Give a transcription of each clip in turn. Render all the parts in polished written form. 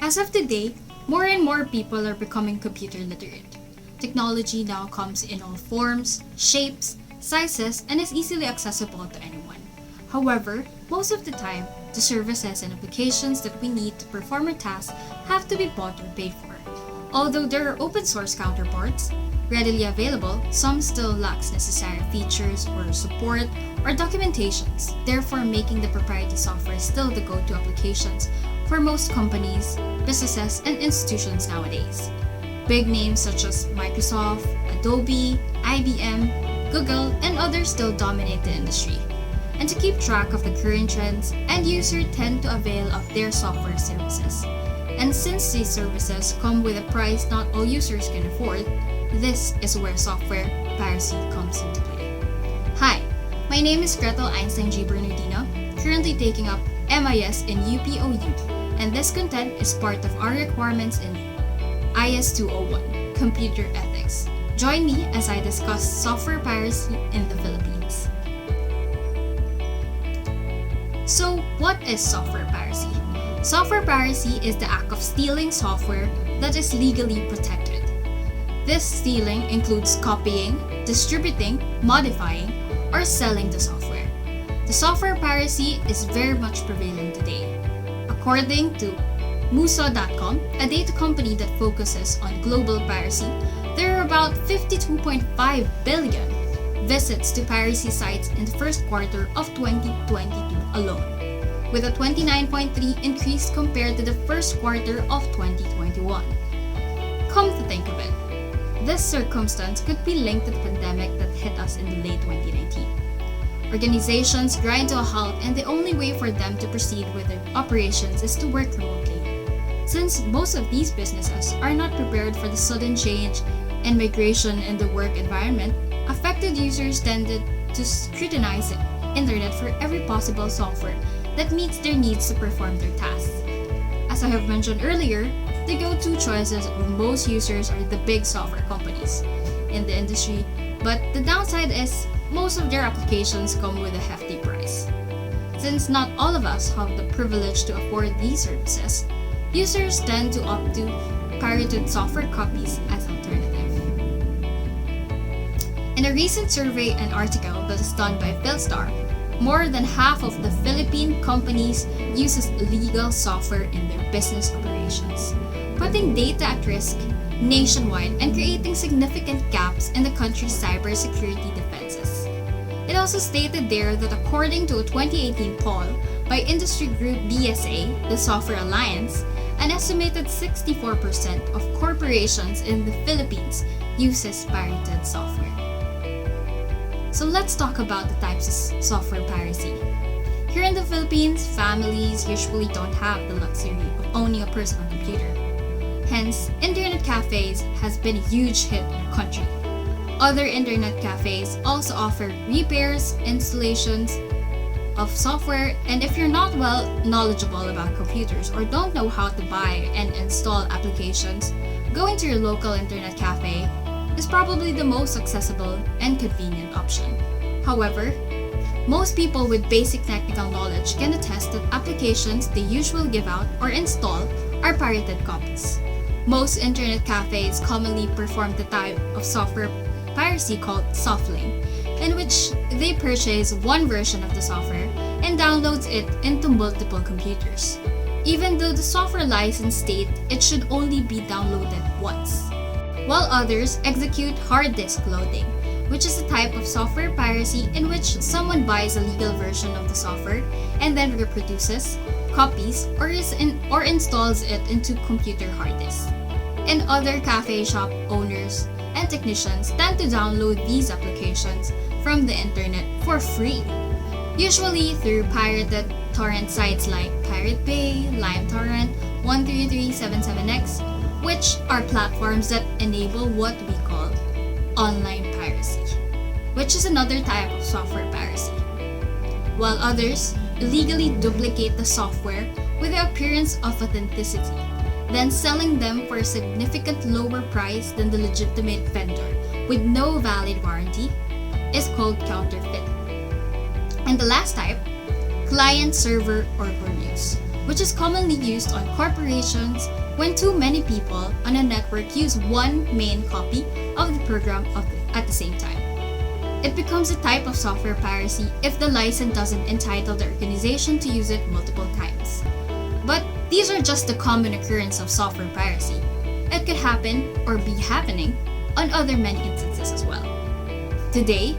As of today, more and more people are becoming computer literate. Technology now comes in all forms, shapes, sizes, and is easily accessible to anyone. However, most of the time, the services and applications that we need to perform our tasks have to be bought or paid for. Although there are open source counterparts readily available, some still lacks necessary features or support or documentations, therefore making the proprietary software still the go-to applications for most companies, businesses, and institutions nowadays. Big names such as Microsoft, Adobe, IBM, Google, and others still dominate the industry. And to keep track of the current trends, end users tend to avail of their software services. And since these services come with a price not all users can afford, this is where software piracy comes into play. Hi, my name is Gretel Einstein G. Bernardino, currently taking up MIS in UPOU, and this content is part of our requirements in IS 201, Computer Ethics. Join me as I discuss software piracy in the Philippines. So, what is software piracy? Software piracy is the act of stealing software that is legally protected. This stealing includes copying, distributing, modifying, or selling the software. The software piracy is very much prevalent today. According to Muso.com, a data company that focuses on global piracy, there are about 52.5 billion visits to piracy sites in the first quarter of 2022 alone, with a 29.3% increase compared to the first quarter of 2021. Come to think of it, this circumstance could be linked to the pandemic that hit us in the late 2019. Organizations grind to a halt, and the only way for them to proceed with their operations is to work remotely. Since most of these businesses are not prepared for the sudden change and migration in the work environment, affected users tended to scrutinize the internet for every possible software that meets their needs to perform their tasks. As I have mentioned earlier, the go-to choices of most users are the big software companies in the industry, but the downside is most of their applications come with a hefty price. Since not all of us have the privilege to afford these services, users tend to opt to pirated software copies as alternative. In a recent survey and article that is done by Philstar, more than half of the Philippine companies uses illegal software in their business operations, putting data at risk nationwide and creating significant gaps in the country's cybersecurity defenses. It also stated there that according to a 2018 poll by industry group BSA, the Software Alliance, an estimated 64% of corporations in the Philippines uses pirated software. So let's talk about the types of software piracy. Here in the Philippines, families usually don't have the luxury of owning a personal computer. Hence, internet cafes has been a huge hit in our country. Other internet cafes also offer repairs, installations of software, and if you're not well knowledgeable about computers or don't know how to buy and install applications, going to your local internet cafe is probably the most accessible and convenient option. However, most people with basic technical knowledge can attest that applications they usually give out or install are pirated copies. Most internet cafes commonly perform the type of software piracy called softling, in which they purchase one version of the software and downloads it into multiple computers, even though the software license state it should only be downloaded once. While others execute hard disk loading, which is a type of software piracy in which someone buys a legal version of the software and then reproduces, copies, or installs it into computer hard disks. And other cafe shop owners and technicians tend to download these applications from the internet for free, usually through pirated torrent sites like Pirate Bay, LimeTorrent, 13377X, which are platforms that enable what we call online piracy, which is another type of software piracy. While others illegally duplicate the software with the appearance of authenticity, then selling them for a significant lower price than the legitimate vendor with no valid warranty, is called counterfeit. And the last type, client-server or use, which is commonly used on corporations when too many people on a network use one main copy of the program at the same time. It becomes a type of software piracy if the license doesn't entitle the organization to use it multiple times. But these are just the common occurrence of software piracy. It could happen or be happening on other many instances as well. Today,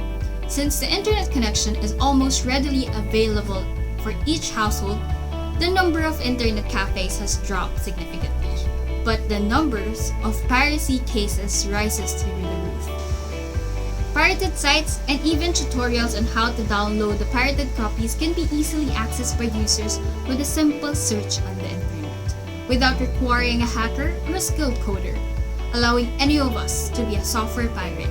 since the internet connection is almost readily available for each household, the number of internet cafes has dropped significantly, but the numbers of piracy cases rises through the roof. Pirated sites and even tutorials on how to download the pirated copies can be easily accessed by users with a simple search on the internet, without requiring a hacker or a skilled coder, allowing any of us to be a software pirate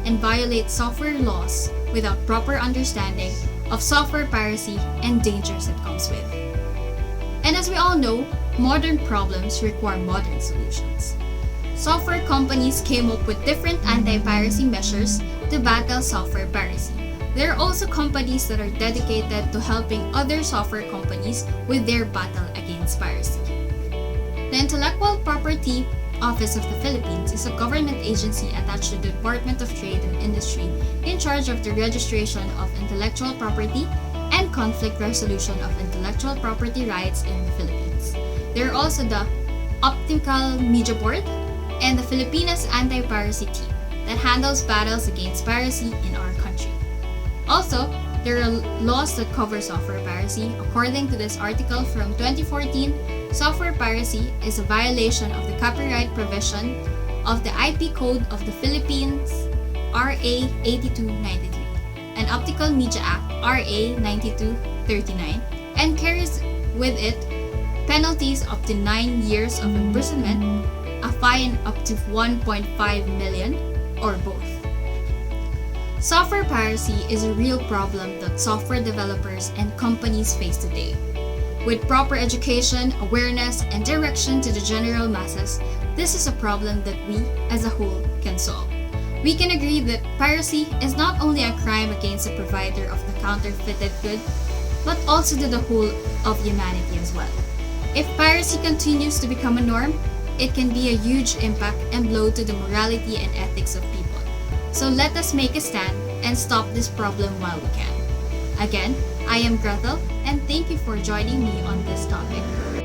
and violate software laws without proper understanding of software piracy and dangers it comes with. And as we all know, modern problems require modern solutions. Software companies came up with different anti-piracy measures to battle software piracy. There are also companies that are dedicated to helping other software companies with their battle against piracy. The Intellectual Property Office of the Philippines is a government agency attached to the Department of Trade and Industry in charge of the registration of intellectual property and conflict resolution of intellectual property rights in the Philippines. There are also the Optical Media Board and the Filipinas Anti-Piracy Team that handles battles against piracy in our country. Also, there are laws that cover software piracy. According to this article from 2014, software piracy is a violation of the copyright provision of the IP Code of the Philippines, RA 8293, and Optical Media Act, RA 9239, and carries with it penalties up to 9 years of imprisonment, a fine up to 1.5 million, or both. Software piracy is a real problem that software developers and companies face today. With proper education, awareness, and direction to the general masses, this is a problem that we, as a whole, can solve. We can agree that piracy is not only a crime against the provider of the counterfeited good, but also to the whole of humanity as well. If piracy continues to become a norm, it can be a huge impact and blow to the morality and ethics of people. So let us make a stand and stop this problem while we can. Again, I am Gretel, and thank you for joining me on this topic.